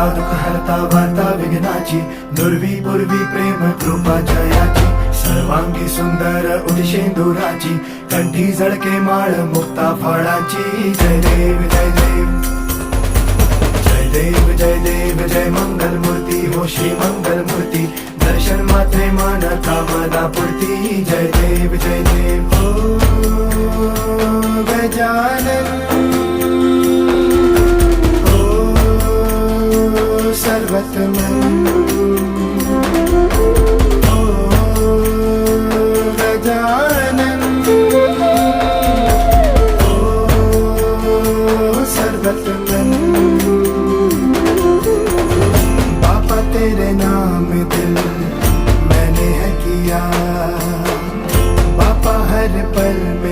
हरता दुःख हरता वार्ता विघ्नाची, दुर्वी पूर्वी प्रेम कृपा जयाची, सर्वांगी सुंदर उदिशेंदुराची, कंठी झळके माळ मुक्ता फळाची. जय देव जय देव जय देव जय देव जय मंगल मूर्ती हो श्री मंगल मूर्ती, दर्शन मात्रे मन कामना पूर्ती. जय देव जय देव हो गजानन हो सर्वतमन हो गजानन हो सर्वतमन. बाबा तेरे नाम दिल मैंने है किया, बाबा हर पल में